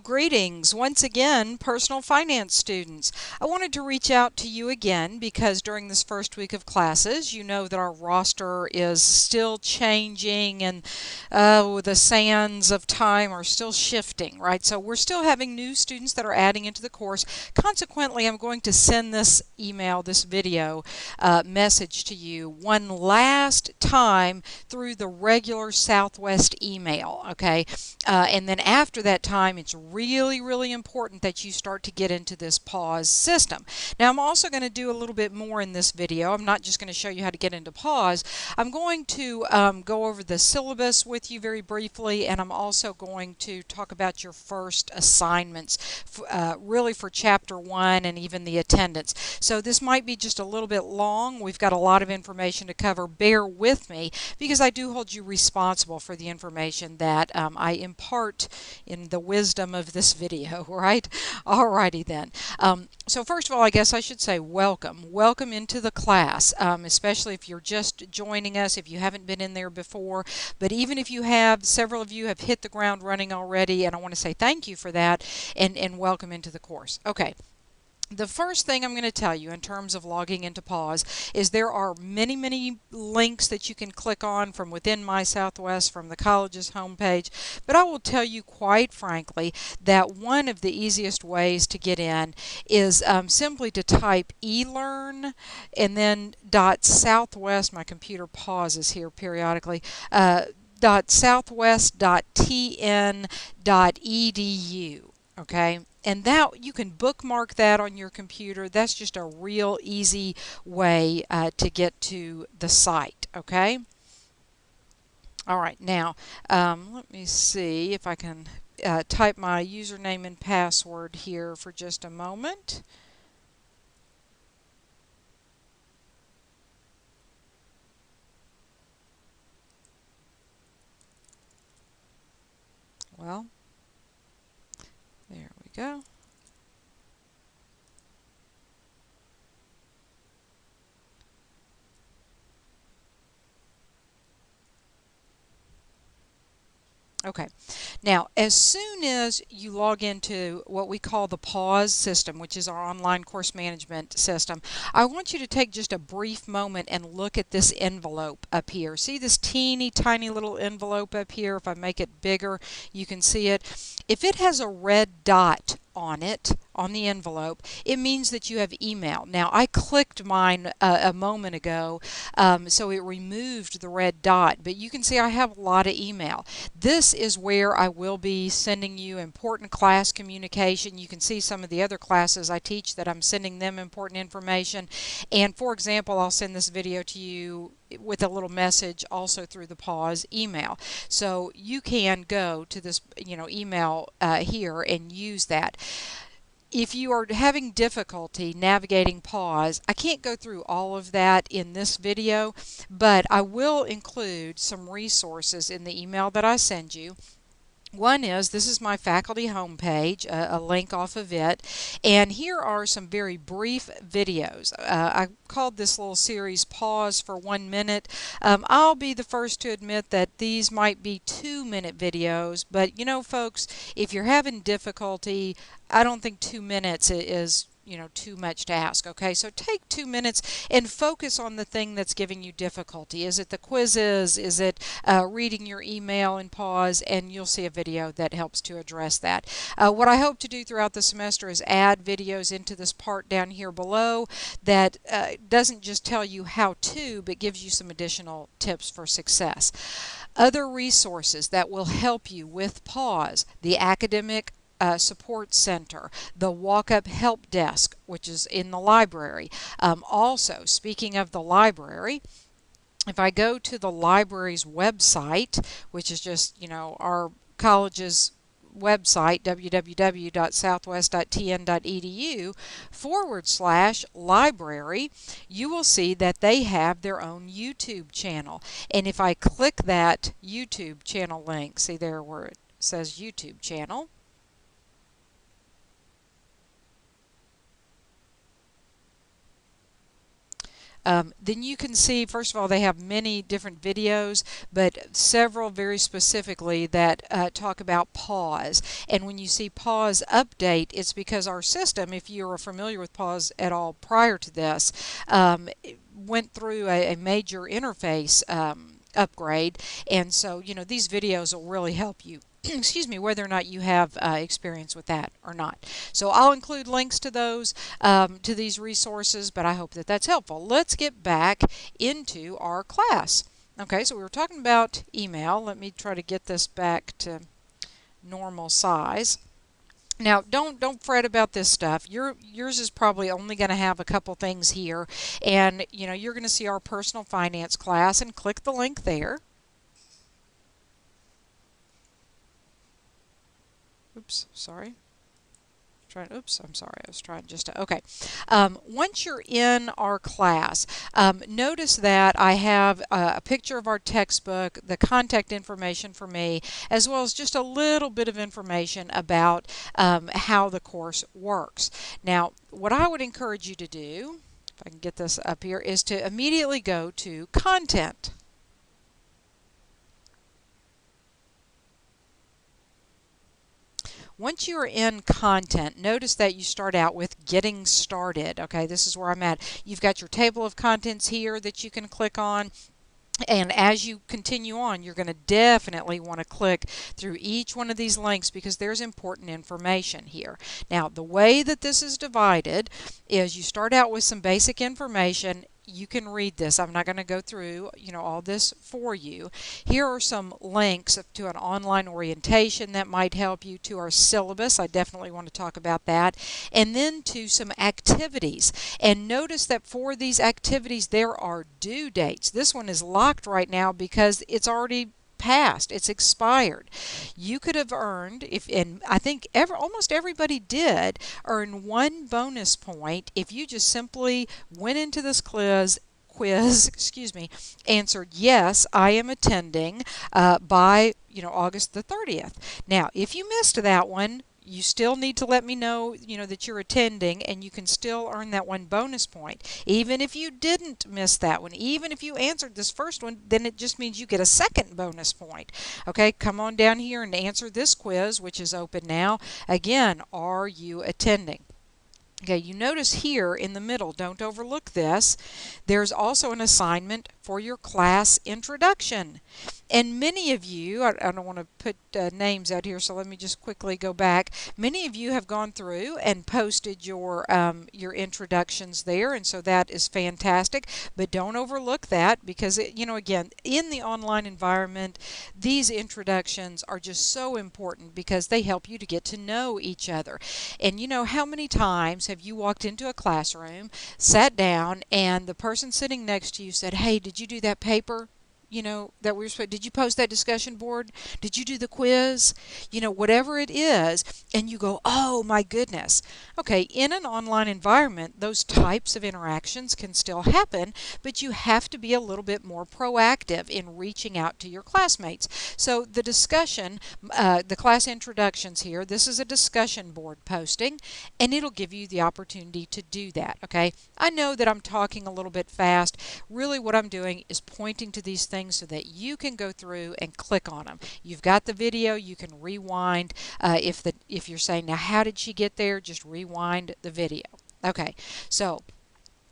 Greetings once again, personal finance students. I wanted to reach out to you again because during this first week of classes, you know that our roster is still changing and the sands of time are still shifting, right? So we're still having new students that are adding into the course. Consequently, I'm going to send this email, this video message to you one last time through the regular Southwest email, okay? And then after that time, it's really important that you start to get into this pause system. Now, I'm also going to do a little bit more in this video. I'm not just going to show you how to get into pause. I'm going to go over the syllabus with you very briefly, and I'm also going to talk about your first assignments, really for Chapter 1 and even the attendance. So this might be just a little bit long. We've got a lot of information to cover. Bear with me because I do hold you responsible for the information that I impart in the wisdom of this video, right? Alrighty then. So first of all, I guess I should say welcome. Welcome into the class, especially if you're just joining us, if you haven't been in there before. But even if you have, several of you have hit the ground running already, and I want to say thank you for that, and welcome into the course. Okay. The first thing I'm going to tell you in terms of logging into pause is there are many links that you can click on from within My Southwest, from the college's homepage, but I will tell you quite frankly that one of the easiest ways to get in is simply to type eLearn and then .southwest, my computer pauses here periodically, .southwest.tn.edu. Okay, and that you can bookmark that on your computer. That's just a real easy way to get to the site. Okay. All right. Now, let me see if I can type my username and password here for just a moment. Well, there we go. Okay, now as soon as you log into what we call the pause system, which is our online course management system, I want you to take just a brief moment and look at this envelope up here. See this teeny tiny little envelope up here? If I make it bigger, you can see it. If it has a red dot on it, on the envelope, it means that you have email. Now, I clicked mine a moment ago, so it removed the red dot, but you can see I have a lot of email. This is where I will be sending you important class communication. You can see some of the other classes I teach that I'm sending them important information. And for example, I'll send this video to you with a little message also through the pause email. So you can go to this email here and use that. If you are having difficulty navigating pause, I can't go through all of that in this video, but I will include some resources in the email that I send you. One is, this is my faculty homepage, a link off of it, and here are some very brief videos. I called this little series Pause for 1 minute. I'll be the first to admit that these might be 2-minute videos, but you know folks, if you're having difficulty, I don't think 2 minutes is too much to ask. Okay, so take 2 minutes and focus on the thing that's giving you difficulty. Is it the quizzes? Is it reading your email and pause? And you'll see a video that helps to address that. What I hope to do throughout the semester is add videos into this part down here below that doesn't just tell you how to, but gives you some additional tips for success. Other resources that will help you with pause: the academic support center, the walk-up help desk, which is in the library. Also, speaking of the library, if I go to the library's website, which is just, our college's website, www.southwest.tn.edu/library, you will see that they have their own YouTube channel. And if I click that YouTube channel link, see there where it says YouTube channel, Then you can see, first of all, they have many different videos, but several very specifically that talk about pause. And when you see pause update, it's because our system, if you are familiar with pause at all prior to this, went through a major interface upgrade, and so these videos will really help you excuse me, whether or not you have experience with that or not. So I'll include links to those, to these resources, but I hope that that's helpful. Let's get back into our class. Okay, so we were talking about email. Let me try to get this back to normal size. Now, don't fret about this stuff. Yours is probably only going to have a couple things here, and you're going to see our personal finance class, and click the link there. Oops, sorry. Oops, I'm sorry. I was trying just to, okay. Once you're in our class, notice that I have a picture of our textbook, the contact information for me, as well as just a little bit of information about how the course works. Now, what I would encourage you to do, if I can get this up here, is to immediately go to Content. Once you are in content, notice that you start out with Getting Started. Okay, this is where I'm at. You've got your table of contents here that you can click on. And as you continue on, you're going to definitely want to click through each one of these links because there's important information here. Now, the way that this is divided is you start out with some basic information. You can read this. I'm not going to go through, all this for you. Here are some links to an online orientation that might help you, to our syllabus. I definitely want to talk about that. And then to some activities. And notice that for these activities, there are due dates. This one is locked right now because it's already passed. It's expired. You could have earned, and I think almost everybody did, earn 1 bonus point if you just simply went into this quiz, excuse me, answered, yes, I am attending by, August the 30th. Now, if you missed that one, you still need to let me know, that you're attending, and you can still earn that 1 bonus point. Even if you didn't miss that one, even if you answered this first one, then it just means you get a 2nd bonus point. Okay, come on down here and answer this quiz, which is open now. Again, are you attending? Okay, you notice here in the middle, don't overlook this, there's also an assignment for your class introduction. And many of you, I don't want to put names out here, so let me just quickly go back. Many of you have gone through and posted your introductions there, and so that is fantastic. But don't overlook that because, again, in the online environment, these introductions are just so important because they help you to get to know each other. And how many times have you walked into a classroom, sat down, and the person sitting next to you said, hey, did you do that paper? That we were supposed, did you post that discussion board? Did you do the quiz? Whatever it is, and you go, oh my goodness. Okay, in an online environment, those types of interactions can still happen, but you have to be a little bit more proactive in reaching out to your classmates. So the discussion, the class introductions here, this is a discussion board posting, and it'll give you the opportunity to do that, okay? I know that I'm talking a little bit fast. Really what I'm doing is pointing to these things so that you can go through and click on them. You've got the video, you can rewind. If you're saying, now how did she get there? Just rewind the video. Okay, so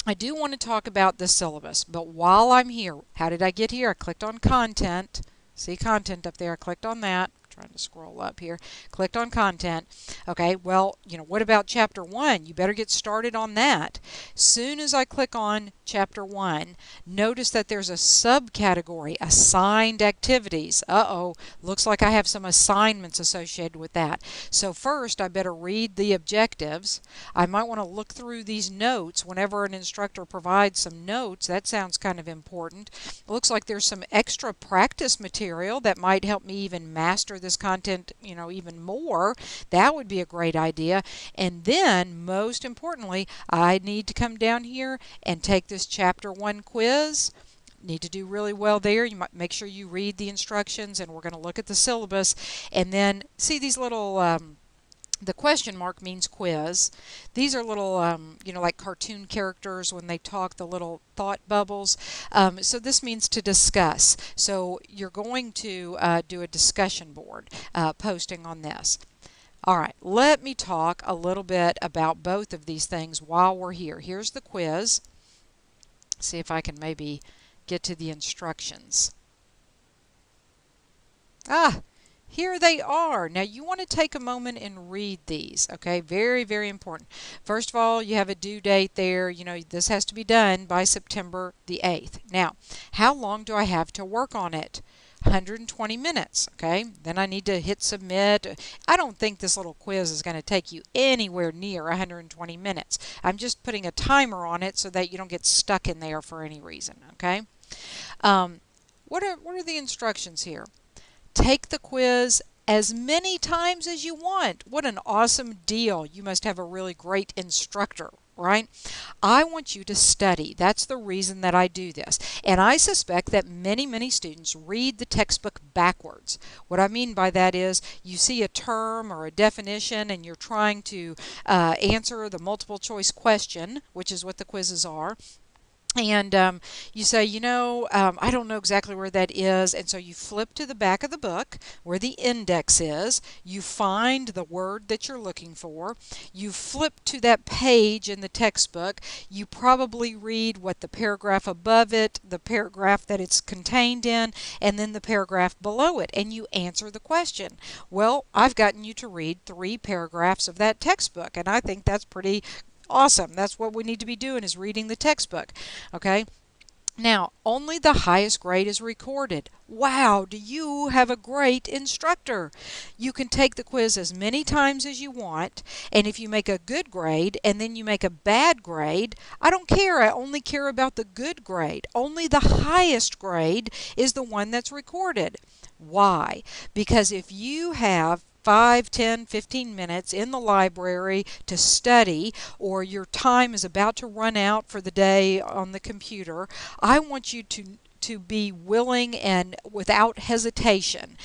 I do want to talk about the syllabus, but while I'm here, how did I get here? I clicked on content. See content up there, I clicked on that. Trying to scroll up here, clicked on content. Okay, well, what about chapter 1? You better get started on that. Soon as I click on chapter 1, notice that there's a subcategory, assigned activities. Uh-oh, looks like I have some assignments associated with that. So first, I better read the objectives. I might want to look through these notes whenever an instructor provides some notes. That sounds kind of important. It looks like there's some extra practice material that might help me even master this content, even more. That would be a great idea. And then, most importantly, I need to come down here and take this chapter 1 quiz. Need to do really well there. You might make sure you read the instructions, and we're going to look at the syllabus, and then see these little The question mark means quiz. These are little, like cartoon characters when they talk, the little thought bubbles. So this means to discuss. So you're going to do a discussion board posting on this. All right, let me talk a little bit about both of these things while we're here. Here's the quiz. See if I can maybe get to the instructions. Here they are. Now you want to take a moment and read these, okay? Very, very important. First of all, you have a due date there. You know, this has to be done by September the 8th. Now, how long do I have to work on it? 120 minutes, okay? Then I need to hit submit. I don't think this little quiz is going to take you anywhere near 120 minutes. I'm just putting a timer on it so that you don't get stuck in there for any reason, okay? What are the instructions here? Take the quiz as many times as you want. What an awesome deal. You must have a really great instructor, right? I want you to study. That's the reason that I do this. And I suspect that many, many students read the textbook backwards. What I mean by that is you see a term or a definition and you're trying to answer the multiple choice question, which is what the quizzes are. And you say, I don't know exactly where that is, and so you flip to the back of the book where the index is, you find the word that you're looking for, you flip to that page in the textbook, you probably read what the paragraph above it, the paragraph that it's contained in, and then the paragraph below it, and you answer the question. Well, I've gotten you to read 3 paragraphs of that textbook, and I think that's pretty awesome. That's what we need to be doing, is reading the textbook. Okay? Now, only the highest grade is recorded. Wow, do you have a great instructor? You can take the quiz as many times as you want, and if you make a good grade and then you make a bad grade, I don't care. I only care about the good grade. Only the highest grade is the one that's recorded. Why? Because if you have 5, 10, 15 minutes in the library to study, or your time is about to run out for the day on the computer, I want you to be willing and without hesitation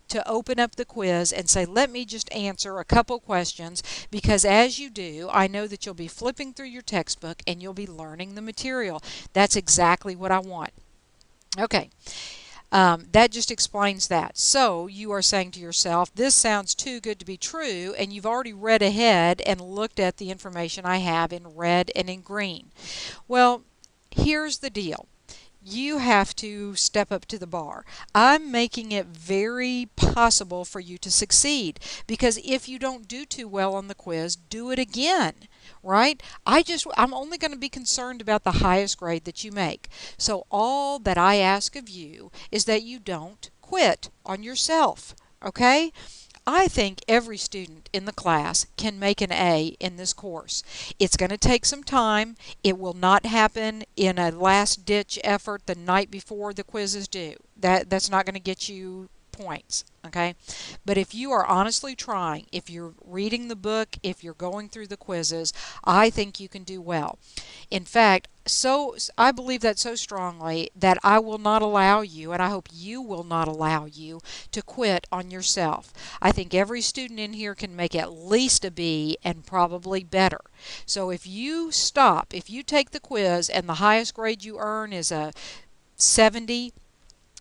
to open up the quiz and say, let me just answer a couple questions, because as you do, I know that you'll be flipping through your textbook and you'll be learning the material. That's exactly what I want. Okay. That just explains that. So you are saying to yourself, this sounds too good to be true, and you've already read ahead and looked at the information I have in red and in green. Well, here's the deal. You have to step up to the bar. I'm making it very possible for you to succeed, because if you don't do too well on the quiz, do it again. Right? I'm only going to be concerned about the highest grade that you make. So all that I ask of you is that you don't quit on yourself. Okay? I think every student in the class can make an A in this course. It's going to take some time. It will not happen in a last-ditch effort the night before the quiz is due. That's not going to get you points, okay? But if you are honestly trying, if you're reading the book, if you're going through the quizzes, I think you can do well. In fact, I believe that so strongly that I will not allow you, and I hope you will not allow you, to quit on yourself. I think every student in here can make at least a B and probably better. So if you stop, if you take the quiz and the highest grade you earn is a 70,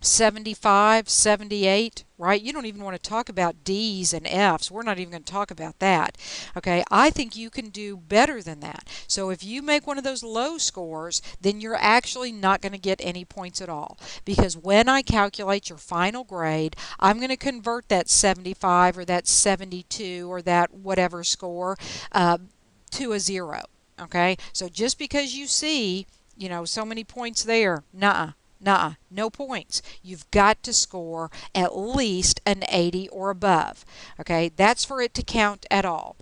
75, 78, right? You don't even want to talk about D's and F's. We're not even going to talk about that. Okay, I think you can do better than that. So if you make one of those low scores, then you're actually not going to get any points at all. Because when I calculate your final grade, I'm going to convert that 75 or that 72 or that whatever score to a 0. Okay, so just because you see, so many points there, nuh-uh. Nuh-uh, no points. You've got to score at least an 80 or above. Okay, that's for it to count at all.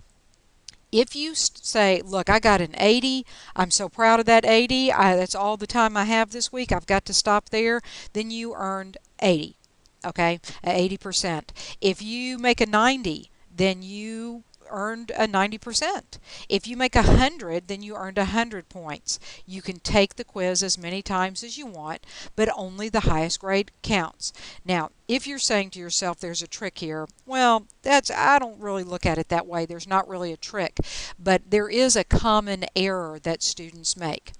If you say, look, I got an 80, I'm so proud of that 80, that's all the time I have this week, I've got to stop there, then you earned 80, okay, 80%. If you make a 90, then you earned a 90%. If you make 100, then you earned 100 points. You can take the quiz as many times as you want, but only the highest grade counts. Now, if you're saying to yourself there's a trick here, well, I don't really look at it that way. There's not really a trick, but there is a common error that students make.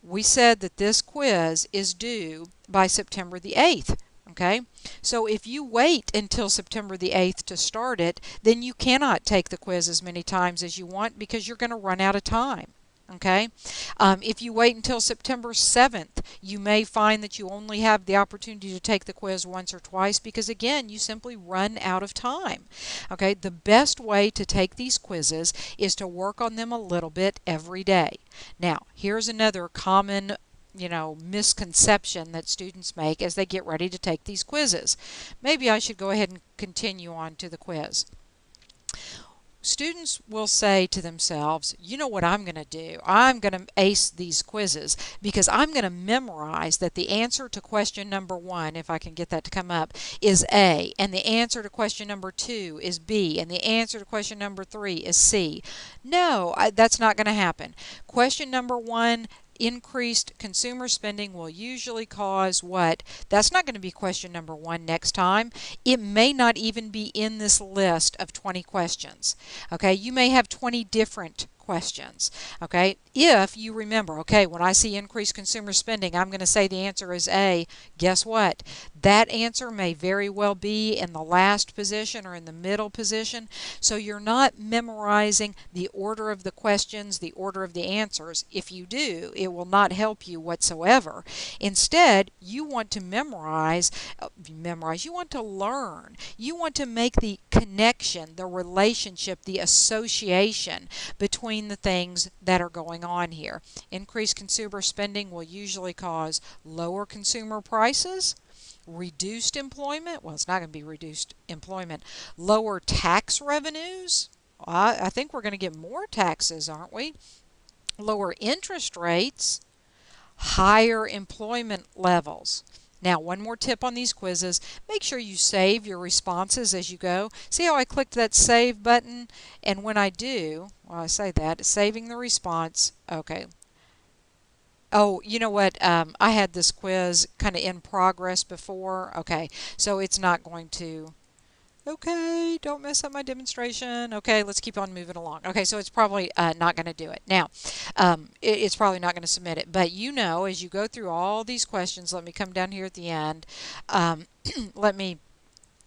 We said that this quiz is due by September the 8th. Okay, so if you wait until September the 8th to start it, then you cannot take the quiz as many times as you want because you're going to run out of time. Okay, if you wait until September 7th, you may find that you only have the opportunity to take the quiz once or twice because, again, you simply run out of time. Okay, the best way to take these quizzes is to work on them a little bit every day. Now, here's another common misconception that students make as they get ready to take these quizzes. Maybe I should go ahead and continue on to the quiz. Students will say to themselves, you know what I'm going to do? I'm going to ace these quizzes because I'm going to memorize that the answer to question number 1, if I can get that to come up, is A, and the answer to question number 2 is B, and the answer to question number 3 is C. No, that's not going to happen. Question number 1, increased consumer spending will usually cause what? That's not going to be question number 1 next time. It may not even be in this list of 20 questions. Okay, you may have 20 different questions. Okay, if you remember, okay, when I see increased consumer spending, I'm going to say the answer is A. Guess what? That answer may very well be in the last position or in the middle position. So you're not memorizing the order of the questions, the order of the answers. If you do, it will not help you whatsoever. Instead, you want to memorize, you want to learn. You want to make the connection, the relationship, the association between the things that are going on here. Increased consumer spending will usually cause lower consumer prices, reduced employment. Well, it's not going to be reduced employment. Lower tax revenues. I think we're going to get more taxes, aren't we? Lower interest rates, higher employment levels. Now, one more tip on these quizzes, make sure you save your responses as you go. See how I clicked that save button? And when I do, well, I say that, saving the response, okay. Oh, you know what, I had this quiz kind of in progress before. Okay, so it's not going to, okay, don't mess up my demonstration. Okay, let's keep on moving along. Okay, so it's probably not going to do it. Now, it's probably not going to submit it. But as you go through all these questions, let me come down here at the end. Let me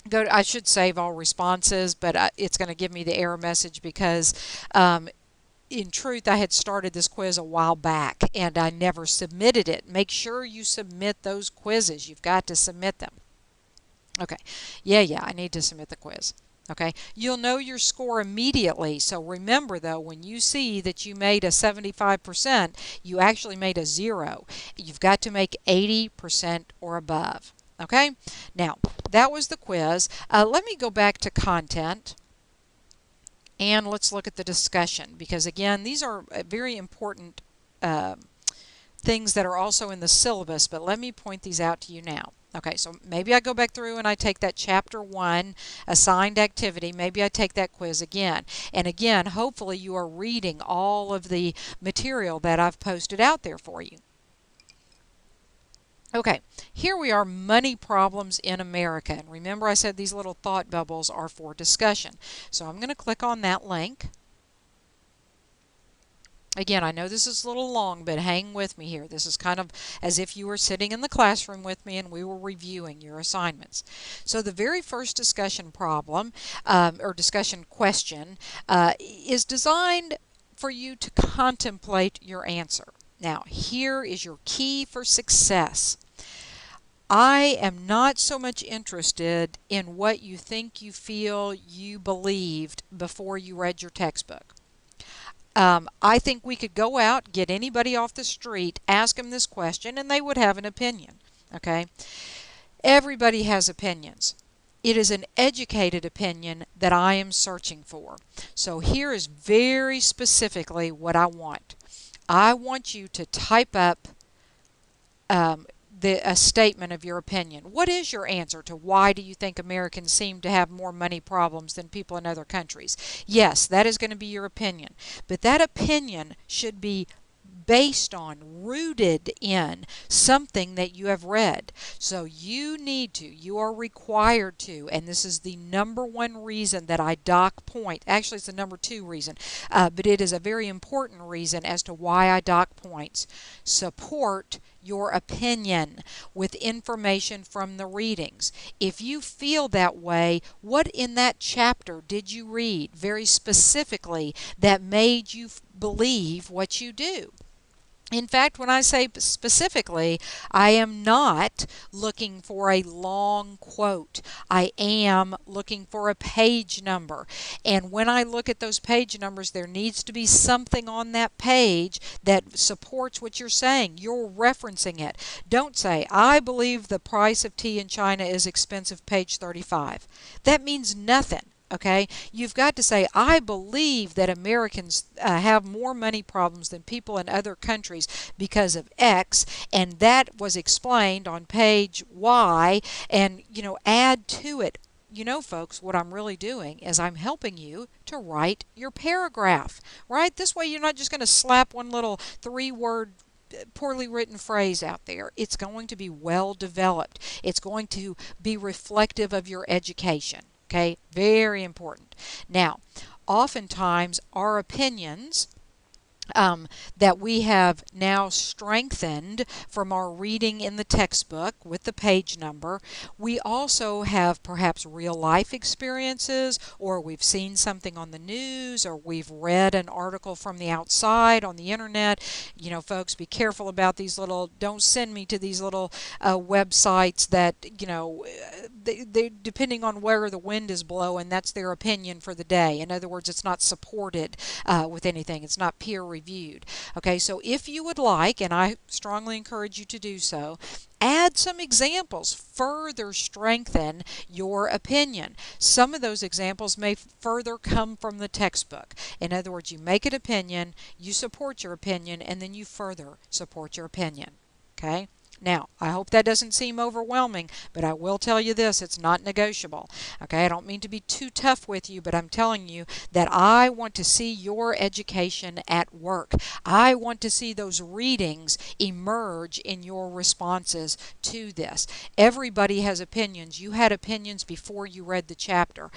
go I should save all responses, but it's going to give me the error message because in truth, I had started this quiz a while back and I never submitted it. Make sure you submit those quizzes. You've got to submit them. Okay, yeah, I need to submit the quiz. Okay, you'll know your score immediately. So remember though, when you see that you made a 75%, you actually made a 0. You've got to make 80% or above. Okay, now that was the quiz. Let me go back to content. And let's look at the discussion because again, these are very important things that are also in the syllabus, but let me point these out to you now. Okay, so maybe I go back through and I take that Chapter 1 assigned activity. Maybe I take that quiz again. And again, hopefully you are reading all of the material that I've posted out there for you. Okay, here we are, money problems in America. And remember I said these little thought bubbles are for discussion. So I'm going to click on that link. Again, I know this is a little long, but hang with me here. This is kind of as if you were sitting in the classroom with me and we were reviewing your assignments. So the very first discussion problem, or discussion question, is designed for you to contemplate your answer. Now, here is your key for success. I am not so much interested in what you think you feel you believed before you read your textbook. I think we could go out, get anybody off the street, ask them this question, and they would have an opinion. Okay? Everybody has opinions. It is an educated opinion that I am searching for. So here is very specifically what I want. I want you to type up a statement of your opinion. What is your answer to why do you think Americans seem to have more money problems than people in other countries? Yes, that is going to be your opinion. But that opinion should be based on, rooted in something that you have read. So you are required to, and this is the number one reason that I dock point. Actually, it's the number two reason, but it is a very important reason as to why I dock points. Support your opinion with information from the readings. If you feel that way, what in that chapter did you read very specifically that made you believe what you do? In fact, when I say specifically, I am not looking for a long quote. I am looking for a page number. And when I look at those page numbers, there needs to be something on that page that supports what you're saying. You're referencing it. Don't say, I believe the price of tea in China is expensive, page 35. That means nothing. Okay, you've got to say, I believe that Americans have more money problems than people in other countries because of X, and that was explained on page Y, and add to it. Folks, what I'm really doing is I'm helping you to write your paragraph, right? This way you're not just going to slap one little 3-word poorly written phrase out there. It's going to be well developed. It's going to be reflective of your education. Okay, very important. Now, oftentimes our opinions that we have now strengthened from our reading in the textbook with the page number. We also have perhaps real life experiences, or we've seen something on the news, or we've read an article from the outside on the internet. Folks, be careful about these little, don't send me to these little websites that, they, depending on where the wind is blowing, that's their opinion for the day. In other words, it's not supported with anything. It's not peer reviewed. Okay, so if you would like, and I strongly encourage you to do so, add some examples, further strengthen your opinion. Some of those examples may further come from the textbook. In other words, you make an opinion, you support your opinion, and then you further support your opinion. Okay? Now, I hope that doesn't seem overwhelming, but I will tell you this, it's not negotiable. Okay, I don't mean to be too tough with you, but I'm telling you that I want to see your education at work. I want to see those readings emerge in your responses to this. Everybody has opinions. You had opinions before you read the chapter.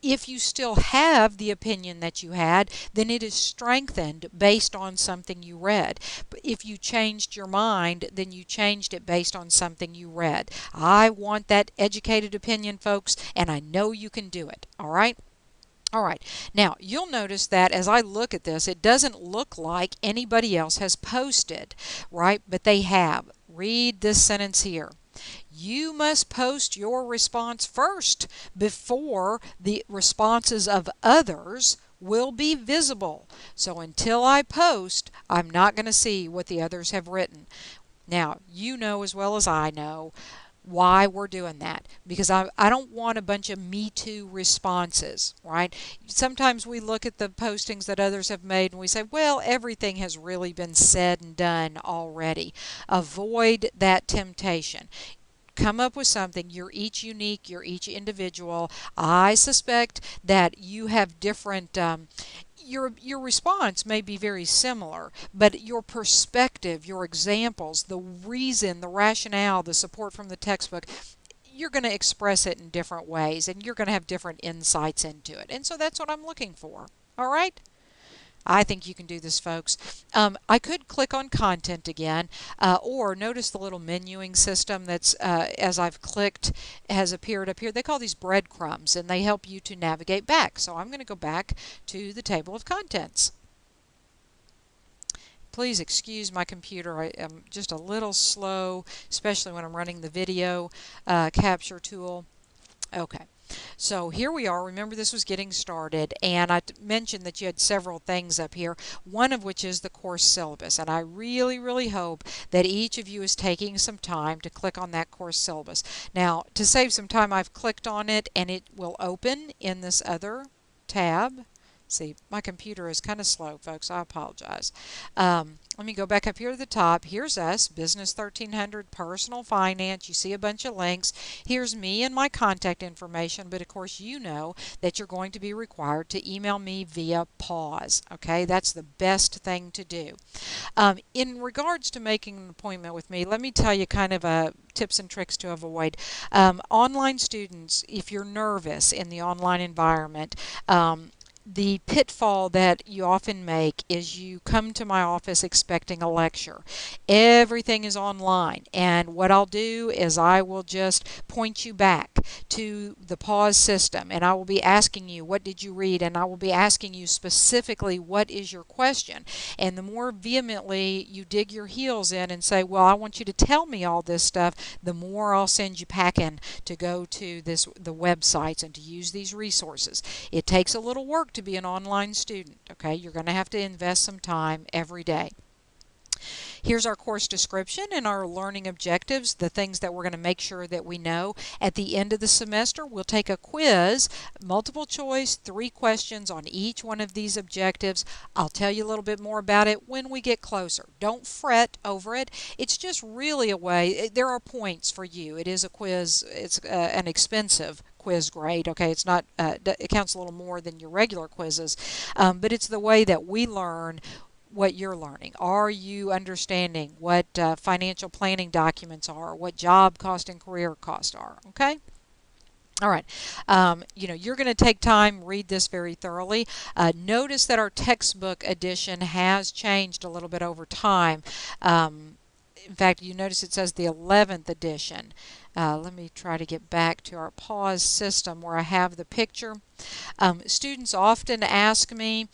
If you still have the opinion that you had, then it is strengthened based on something you read. But if you changed your mind, then you changed it based on something you read. I want that educated opinion, folks, and I know you can do it. All right? All right. Now, you'll notice that as I look at this, it doesn't look like anybody else has posted, right? But they have. Read this sentence here. You must post your response first before the responses of others will be visible. So until I post, I'm not going to see what the others have written. Now, you know as well as I know why we're doing that, because I don't want a bunch of Me Too responses, right? Sometimes we look at the postings that others have made and we say, well, everything has really been said and done already. Avoid that temptation. Come up with something. You're each unique. You're each individual. I suspect that you have different your response may be very similar, but your perspective, your examples, the reason, the rationale, the support from the textbook, you're going to express it in different ways, and you're going to have different insights into it. And so that's what I'm looking for. All right? I think you can do this, folks. I could click on content again, or notice the little menuing system that's, as I've clicked, has appeared up here. They call these breadcrumbs, and they help you to navigate back. So I'm going to go back to the table of contents. Please excuse my computer. I am just a little slow, especially when I'm running the video capture tool. Okay. So here we are. Remember, this was getting started, and I mentioned that you had several things up here, one of which is the course syllabus, and I really, really hope that each of you is taking some time to click on that course syllabus. Now, to save some time, I've clicked on it, and it will open in this other tab. See, my computer is kind of slow, folks. I apologize. Let me go back up here to the top. Here's us, Business 1300 Personal Finance. You see a bunch of links. Here's me and my contact information, but of course you know that you're going to be required to email me via pause. Okay, that's the best thing to do. In regards to making an appointment with me, let me tell you kind of tips and tricks to avoid. Online students, if you're nervous in the online environment, the pitfall that you often make is you come to my office expecting a lecture. Everything is online, and what I'll do is I will just point you back to the pause system, and I will be asking you, what did you read? And I will be asking you specifically, what is your question? And the more vehemently you dig your heels in and say, well, I want you to tell me all this stuff, the more I'll send you packing to go to the websites and to use these resources. It takes a little work to be an online student, okay? You're going to have to invest some time every day. Here's our course description and our learning objectives, the things that we're going to make sure that we know. At the end of the semester, we'll take a quiz, multiple choice, 3 questions on each one of these objectives. I'll tell you a little bit more about it when we get closer. Don't fret over it. It's just really a way, there are points for you. It is a quiz. It's an expensive quiz grade. Okay, it's not, it counts a little more than your regular quizzes, but it's the way that we learn what you're learning. Are you understanding what financial planning documents are, what job cost and career cost are? Okay? All right. You know, you're going to take time, read this very thoroughly. Notice that our textbook edition has changed a little bit over time. In fact, you notice it says the 11th edition. Let me try to get back to our pause system where I have the picture. Students often ask me,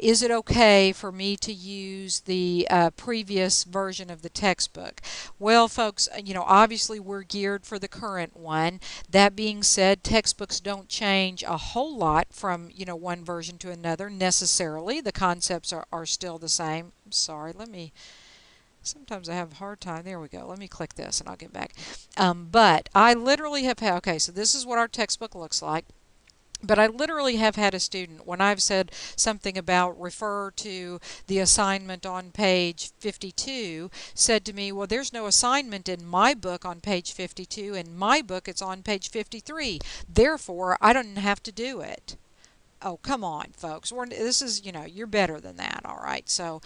is it okay for me to use the previous version of the textbook? Well, folks, you know, obviously we're geared for the current one. That being said, textbooks don't change a whole lot from, you know, one version to another necessarily. The concepts are still the same. I'm sorry, sometimes I have a hard time. There we go. Let me click this and I'll get back. But I literally have had, okay, so this is what our textbook looks like. But I literally have had a student, when I've said something about refer to the assignment on page 52, said to me, well, there's no assignment in my book on page 52. In my book, it's on page 53. Therefore, I don't have to do it. Oh, come on, folks. This is, you know, you're better than that, all right? So,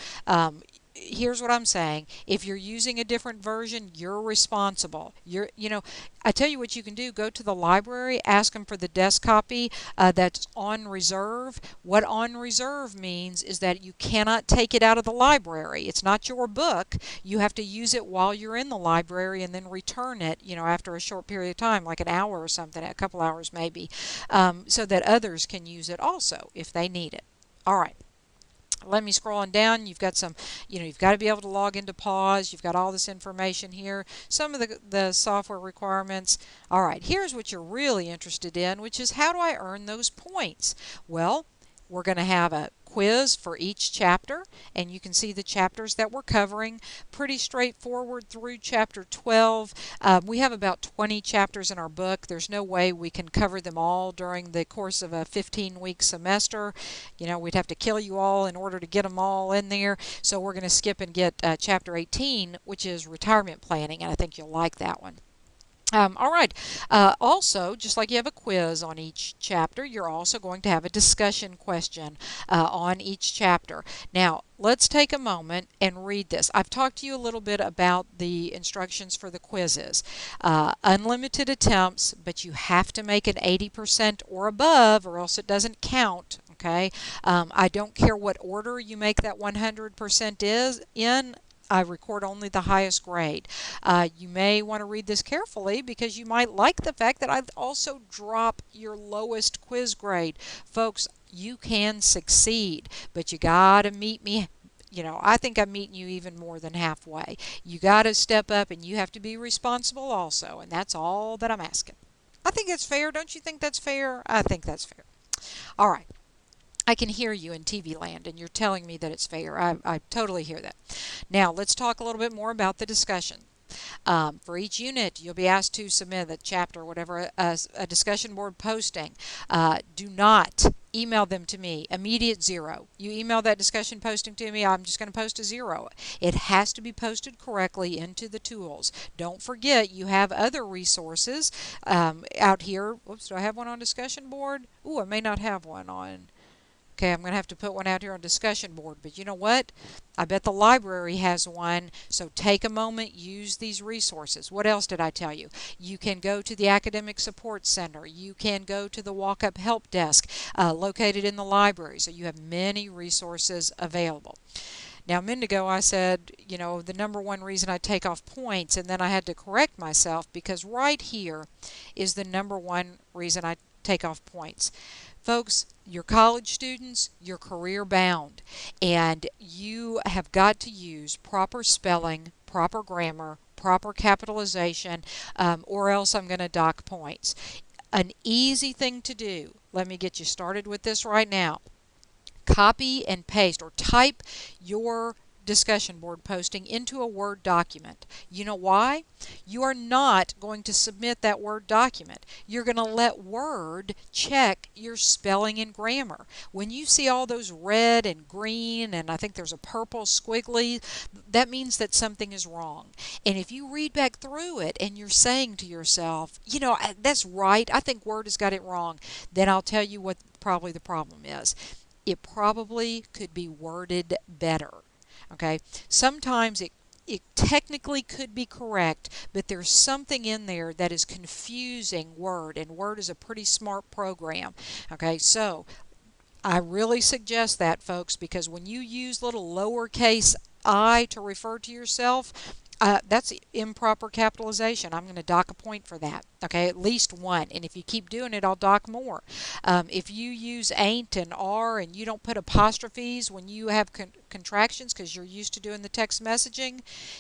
here's what I'm saying. If you're using a different version, you're responsible. You know, I tell you what you can do. Go to the library, ask them for the desk copy that's on reserve. What on reserve means is that you cannot take it out of the library. It's not your book. You have to use it while you're in the library and then return it, you know, after a short period of time, like an hour or something, a couple hours maybe, so that others can use it also if they need it. All right. Let me scroll on down. You've got some, you know, you've got to be able to log into pause. You've got all this information here. Some of the software requirements. All right, here's what you're really interested in, which is how do I earn those points? Well, we're going to have a quiz for each chapter, and you can see the chapters that we're covering. Pretty straightforward through chapter 12. We have about 20 chapters in our book. There's no way we can cover them all during the course of a 15-week semester. You know, we'd have to kill you all in order to get them all in there. So we're going to skip and get chapter 18, which is retirement planning, and I think you'll like that one. All right. Also, just like you have a quiz on each chapter, you're also going to have a discussion question on each chapter. Now, let's take a moment and read this. I've talked to you a little bit about the instructions for the quizzes. Unlimited attempts, but you have to make it 80% or above, or else it doesn't count. Okay. I don't care what order you make that 100% is in. I record only the highest grade. You may want to read this carefully because you might like the fact that I also drop your lowest quiz grade. Folks, you can succeed, but you got to meet me. You know, I think I'm meeting you even more than halfway. You got to step up and you have to be responsible also, and that's all that I'm asking. I think it's fair. Don't you think that's fair? I think that's fair. All right. I can hear you in TV land, and you're telling me that it's fair. I totally hear that. Now, let's talk a little bit more about the discussion. For each unit, you'll be asked to submit a chapter, whatever, a discussion board posting. Do not email them to me. Immediate 0. You email that discussion posting to me, I'm just going to post a 0. It has to be posted correctly into the tools. Don't forget, you have other resources out here. Whoops, do I have one on discussion board? Ooh, I may not have one on. Okay, I'm going to have to put one out here on discussion board, but you know what? I bet the library has one, so take a moment, use these resources. What else did I tell you? You can go to the Academic Support Center. You can go to the walk-up help desk located in the library, so you have many resources available. Now, a minute ago I said, you know, the number one reason I take off points, and then I had to correct myself because right here is the number one reason I take off points. Folks, you're college students, you're career bound, and you have got to use proper spelling, proper grammar, proper capitalization, or else I'm going to dock points. An easy thing to do, let me get you started with this right now. Copy and paste or type your discussion board posting into a Word document. You know why? You are not going to submit that Word document. You're going to let Word check your spelling and grammar. When you see all those red and green and I think there's a purple squiggly, that means that something is wrong. And if you read back through it and you're saying to yourself, you know, that's right, I think Word has got it wrong, then I'll tell you what probably the problem is. It probably could be worded better. Okay, sometimes it technically could be correct, but there's something in there that is confusing Word, and Word is a pretty smart program. Okay, so I really suggest that, folks, because when you use little lowercase I to refer to yourself, that's improper capitalization. I'm going to dock a point for that. Okay, at least one. And if you keep doing it, I'll dock more. If you use ain't and are and you don't put apostrophes when you have contractions because you're used to doing the text messaging,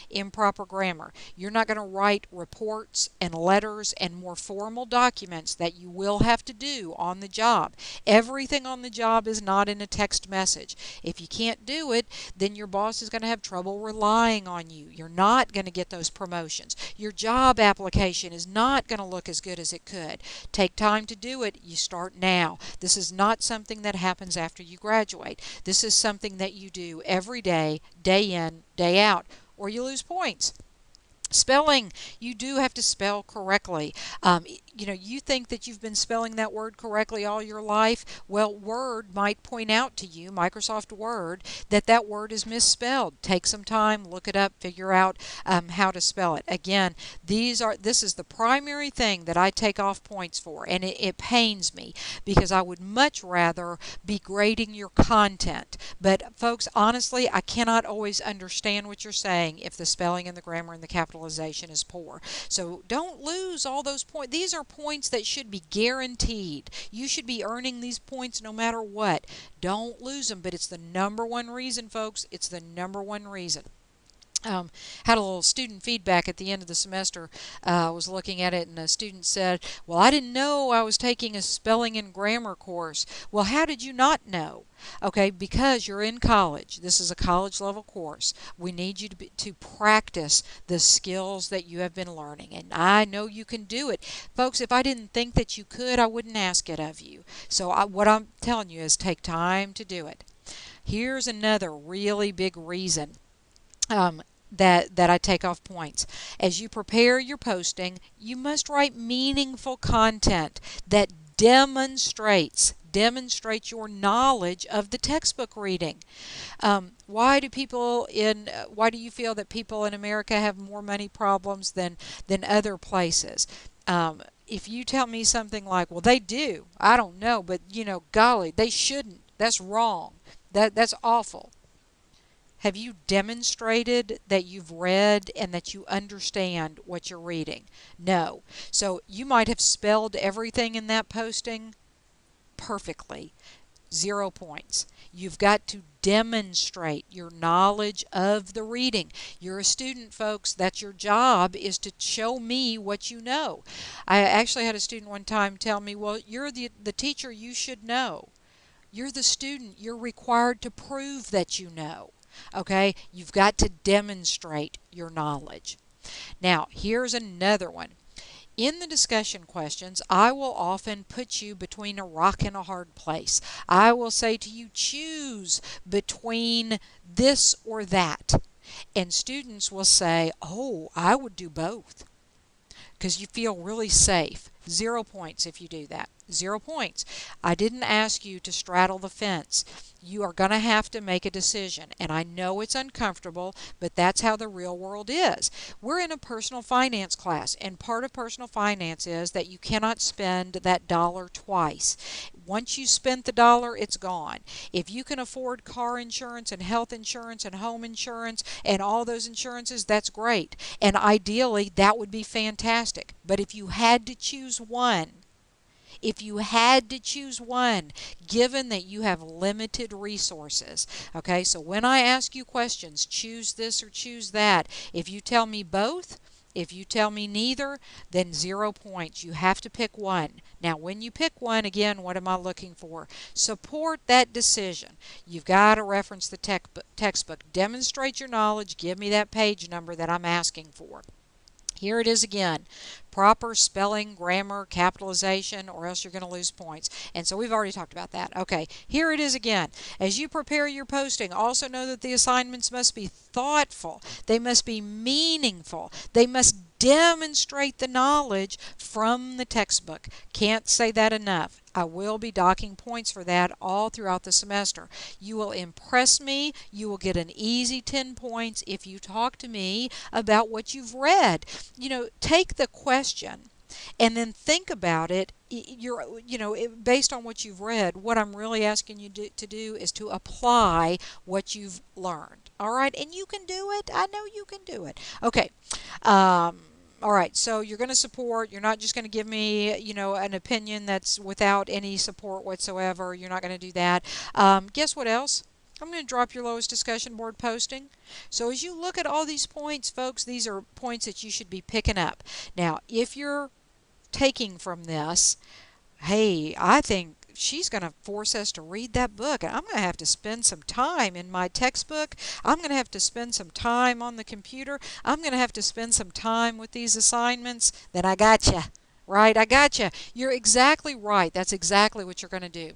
improper grammar. You're not going to write reports and letters and more formal documents that you will have to do on the job. Everything on the job is not in a text message. If you can't do it, then your boss is going to have trouble relying on you. You're not going to get those promotions. Your job application is not going to look as good as it could. Take time to do it. You start now. This is not something that happens after you graduate. This is something that you do every day, day in, day out, or you lose points. Spelling, you do have to spell correctly. You know, you think that you've been spelling that word correctly all your life. Well, Word might point out to you, Microsoft Word, that that word is misspelled. Take some time, look it up, figure out how to spell it. Again, this is the primary thing that I take off points for, and it pains me because I would much rather be grading your content. But folks, honestly, I cannot always understand what you're saying if the spelling and the grammar and the capitalization is poor. So don't lose all those points. These are points that should be guaranteed. You should be earning these points no matter what. Don't lose them, but it's the number one reason, folks. It's the number one reason. Had a little student feedback at the end of the semester. I was looking at it and a student said, well, I didn't know I was taking a spelling and grammar course. Well, how did you not know? Okay, because you're in college. This is a college level course. We need you to practice the skills that you have been learning, and I know you can do it. Folks, if I didn't think that you could, I wouldn't ask it of you. So what I'm telling you is take time to do it. Here's another really big reason that I take off points. As you prepare your posting, you must write meaningful content that demonstrates your knowledge of the textbook reading. Why do you feel that people in America have more money problems than other places? If you tell me something like, well, they do, I don't know, but you know, golly, they shouldn't. That's wrong. That's awful. Have you demonstrated that you've read and that you understand what you're reading? No. So you might have spelled everything in that posting perfectly. 0 points. You've got to demonstrate your knowledge of the reading. You're a student, folks. That's your job, is to show me what you know. I actually had a student one time tell me, well, you're the teacher, you should know. You're the student. You're required to prove that you know. Okay, you've got to demonstrate your knowledge. Now, here's another one. In the discussion questions, I will often put you between a rock and a hard place. I will say to you, choose between this or that. And students will say, oh, I would do both, because you feel really safe. 0 points if you do that. 0 points. I didn't ask you to straddle the fence. You are going to have to make a decision. And I know it's uncomfortable, but that's how the real world is. We're in a personal finance class, and part of personal finance is that you cannot spend that dollar twice. Once you spent the dollar, it's gone. If you can afford car insurance and health insurance and home insurance and all those insurances, that's great. And ideally, that would be fantastic. But if you had to choose one, given that you have limited resources, okay, so when I ask you questions, choose this or choose that, if you tell me both, if you tell me neither, then 0 points. You have to pick one. Now, when you pick one, again, what am I looking for? Support that decision. You've got to reference the textbook. Demonstrate your knowledge. Give me that page number that I'm asking for. Here it is again. Proper spelling, grammar, capitalization, or else you're going to lose points. And so we've already talked about that. Okay, here it is again. As you prepare your posting, also know that the assignments must be thoughtful. They must be meaningful. They must demonstrate the knowledge from the textbook. Can't say that enough. I will be docking points for that all throughout the semester. You will impress me. You will get an easy 10 points if you talk to me about what you've read. You know, take the question and then think about it. Based on what you've read, what I'm really asking you to do is to apply what you've learned. All right, and you can do it. I know you can do it. Okay. All right, so you're going to support. You're not just going to give me, an opinion that's without any support whatsoever. You're not going to do that. Guess what else? I'm going to drop your lowest discussion board posting. So as you look at all these points, folks, these are points that you should be picking up. Now, if you're taking from this, hey, I think she's going to force us to read that book, and I'm going to have to spend some time in my textbook. I'm going to have to spend some time on the computer. I'm going to have to spend some time with these assignments. Then I got you, right? I got you. You're exactly right. That's exactly what you're going to do.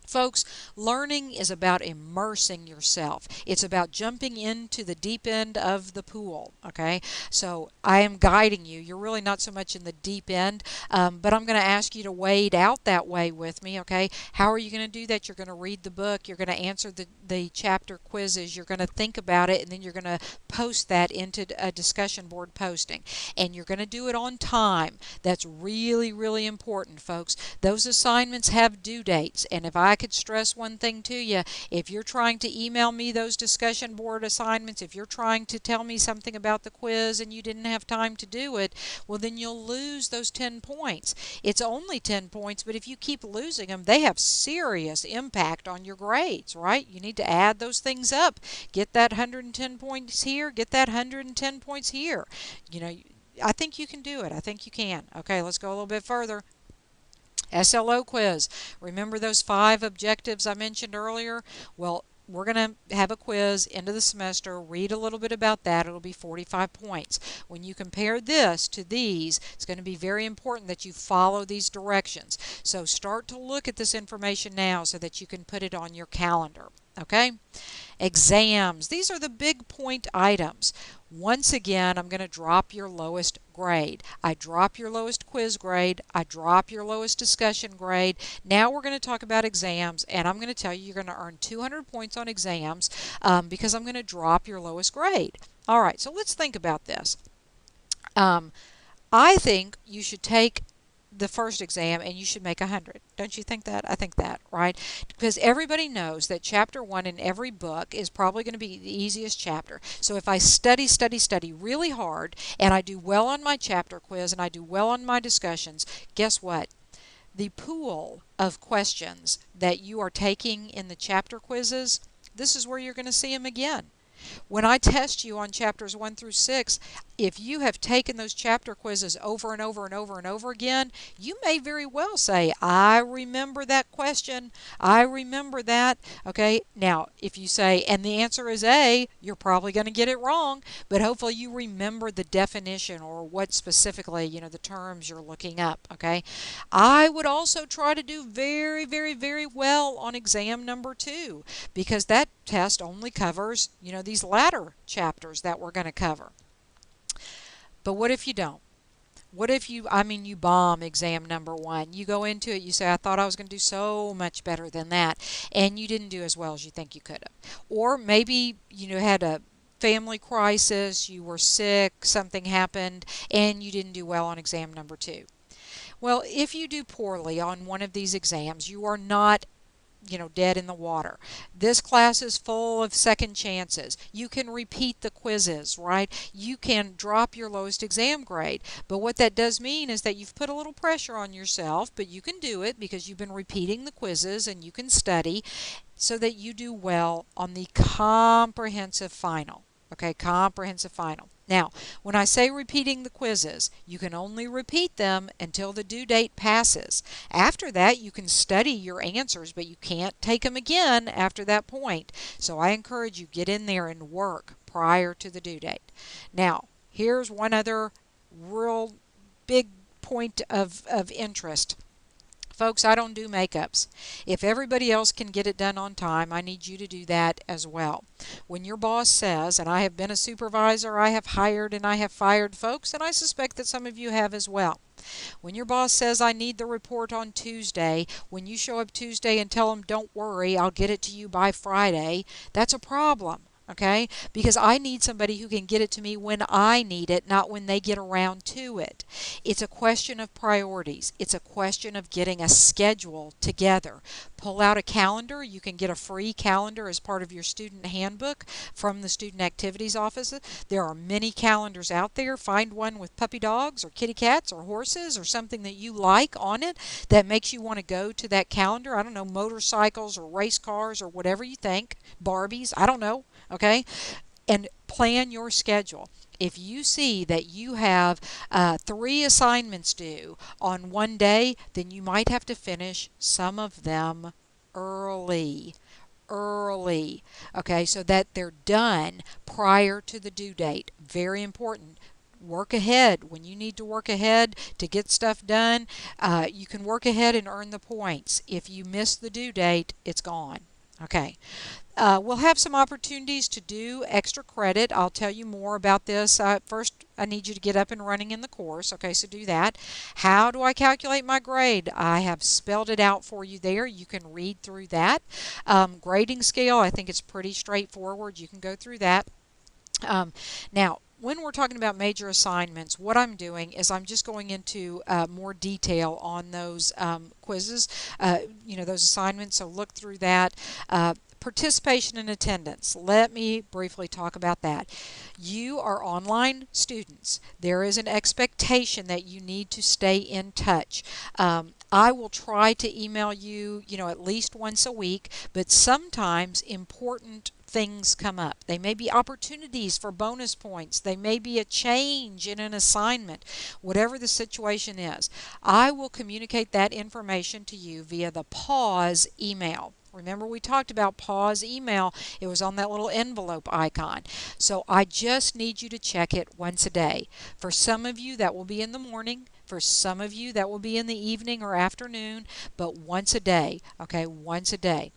Folks, learning is about immersing yourself. It's about jumping into the deep end of the pool, okay? So I am guiding you. You're really not so much in the deep end, but I'm going to ask you to wade out that way with me, okay? How are you going to do that? You're going to read the book. You're going to answer the chapter quizzes. You're going to think about it, and then you're going to post that into a discussion board posting. And you're going to do it on time. That's really, really important, folks. Those assignments have due dates, and if I could stress one thing to you, if you're trying to email me those discussion board assignments, if you're trying to tell me something about the quiz and you didn't have time to do it, well, then you'll lose those 10 points. It's only 10 points, but if you keep losing them, they have serious impact on your grades, right? You need to add those things up. Get that 110 points here, get that 110 points here. I think you can do it. I think you can. Okay, let's go a little bit further. SLO quiz. Remember those 5 objectives I mentioned earlier? Well, we're going to have a quiz end of the semester. Read a little bit about that. It'll be 45 points. When you compare this to these, it's going to be very important that you follow these directions. So start to look at this information now so that you can put it on your calendar. Okay? Exams. These are the big point items. Once again, I'm going to drop your lowest grade. I drop your lowest quiz grade. I drop your lowest discussion grade. Now we're going to talk about exams, and I'm going to tell you you're going to earn 200 points on exams because I'm going to drop your lowest grade. All right, so let's think about this. I think you should take the first exam and you should make 100. Don't you think that? I think that, right? Because everybody knows that chapter 1 in every book is probably going to be the easiest chapter. So if I study really hard and I do well on my chapter quiz and I do well on my discussions, guess what? The pool of questions that you are taking in the chapter quizzes, this is where you're going to see them again. When I test you on chapters 1 through 6, if you have taken those chapter quizzes over and over and over and over again, you may very well say, I remember that question. I remember that. Okay, now if you say, and the answer is A, you're probably going to get it wrong, but hopefully you remember the definition or what specifically, the terms you're looking up. Okay, I would also try to do very, very, very well on exam number 2 because that test only covers, these latter chapters that we're going to cover. But what if you don't? What if you bomb exam number 1? You go into it, you say, I thought I was going to do so much better than that, and you didn't do as well as you think you could have. Or maybe, had a family crisis, you were sick, something happened, and you didn't do well on exam number 2. Well, if you do poorly on one of these exams, you are not dead in the water. This class is full of second chances. You can repeat the quizzes, right? You can drop your lowest exam grade. But what that does mean is that you've put a little pressure on yourself, but you can do it because you've been repeating the quizzes and you can study so that you do well on the comprehensive final. Okay, comprehensive final. Now, when I say repeating the quizzes, you can only repeat them until the due date passes. After that, you can study your answers, but you can't take them again after that point. So I encourage you, get in there and work prior to the due date. Now, here's one other real big point of interest. Folks, I don't do makeups. If everybody else can get it done on time, I need you to do that as well. When your boss says, and I have been a supervisor, I have hired and I have fired folks, and I suspect that some of you have as well. When your boss says, I need the report on Tuesday, when you show up Tuesday and tell them, don't worry, I'll get it to you by Friday, that's a problem. Okay? Because I need somebody who can get it to me when I need it, not when they get around to it. It's a question of priorities. It's a question of getting a schedule together. Pull out a calendar. You can get a free calendar as part of your student handbook from the Student Activities Office. There are many calendars out there. Find one with puppy dogs or kitty cats or horses or something that you like on it that makes you want to go to that calendar. I don't know, motorcycles or race cars or whatever you think. Barbies, I don't know. Okay, and plan your schedule. If you see that you have 3 assignments due on one day, then you might have to finish some of them early. Okay, so that they're done prior to the due date. Very important. Work ahead. When you need to work ahead to get stuff done, you can work ahead and earn the points. If you miss the due date, it's gone. Okay. We'll have some opportunities to do extra credit. I'll tell you more about this. First, I need you to get up and running in the course. Okay, so do that. How do I calculate my grade? I have spelled it out for you there. You can read through that. Grading scale, I think it's pretty straightforward. You can go through that. Now, when we're talking about major assignments, what I'm doing is I'm just going into more detail on those quizzes, those assignments, so look through that. Participation and attendance. Let me briefly talk about that. You are online students. There is an expectation that you need to stay in touch. I will try to email you, at least once a week, but sometimes important things come up. They may be opportunities for bonus points. They may be a change in an assignment. Whatever the situation is, I will communicate that information to you via the pause email. Remember, we talked about pause email. It was on that little envelope icon. So I just need you to check it once a day. For some of you, that will be in the morning. For some of you, that will be in the evening or afternoon, but once a day. Okay, once a day.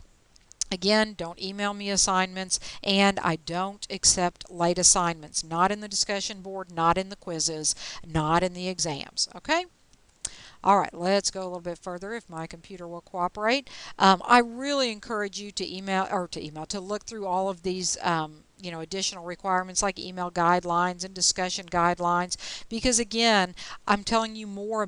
Again, don't email me assignments, and I don't accept late assignments. Not in the discussion board, not in the quizzes, not in the exams. Okay? All right, let's go a little bit further if my computer will cooperate. I really encourage you to look through all of these additional requirements like email guidelines and discussion guidelines, because again, I'm telling you more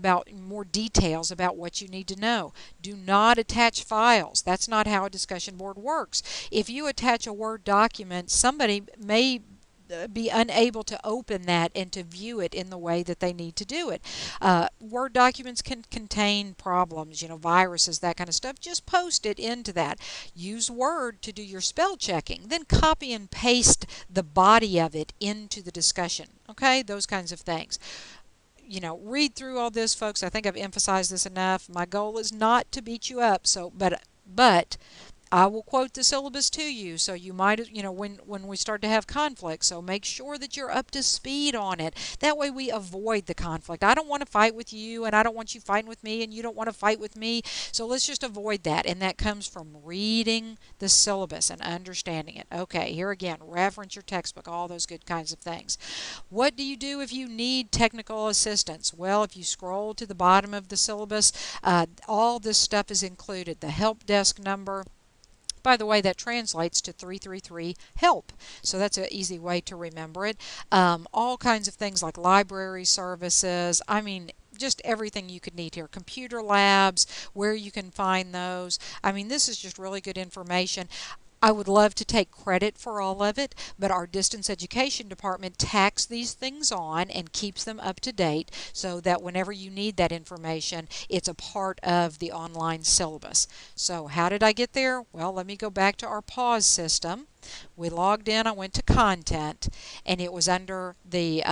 details about what you need to know. Do not attach files. That's not how a discussion board works. If you attach a Word document, somebody may be unable to open that and to view it in the way that they need to do it. Word documents can contain problems, viruses, that kind of stuff. Just post it into that. Use Word to do your spell checking. Then copy and paste the body of it into the discussion. Okay, those kinds of things. Read through all this, folks. I think I've emphasized this enough. My goal is not to beat you up, but I will quote the syllabus to you, so you might, when we start to have conflict, so make sure that you're up to speed on it. That way we avoid the conflict. I don't want to fight with you, and I don't want you fighting with me, and you don't want to fight with me, so let's just avoid that, and that comes from reading the syllabus and understanding it. Okay, here again, reference your textbook, all those good kinds of things. What do you do if you need technical assistance? Well, if you scroll to the bottom of the syllabus, all this stuff is included. The help desk number. By the way, that translates to 333-HELP, so that's an easy way to remember it. All kinds of things like library services, I mean, just everything you could need here. Computer labs, where you can find those. I mean, this is just really good information. I would love to take credit for all of it, but our distance education department tacks these things on and keeps them up to date so that whenever you need that information, it's a part of the online syllabus. So how did I get there? Well, let me go back to our pause system. We logged in, I went to content, and it was under the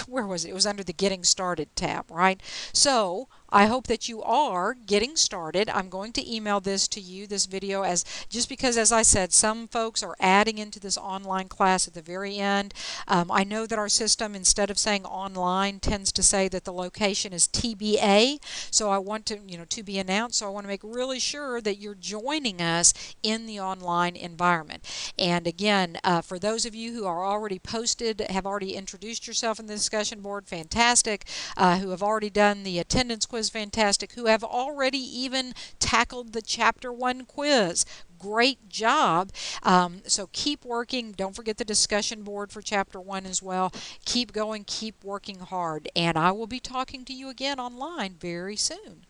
where was it? It was under the Getting Started tab, right? So I hope that you are getting started. I'm going to email this to you, this video, just because, as I said, some folks are adding into this online class at the very end. I know that our system, instead of saying online, tends to say that the location is TBA, so I want to be announced, so I want to make really sure that you're joining us in the online environment. And again, for those of you who are already posted, have already introduced yourself in the discussion board, fantastic. Who have already done the attendance quiz, fantastic. Who have already even tackled the Chapter 1 quiz. Great job. So keep working. Don't forget the discussion board for Chapter 1 as well. Keep going. Keep working hard. And I will be talking to you again online very soon.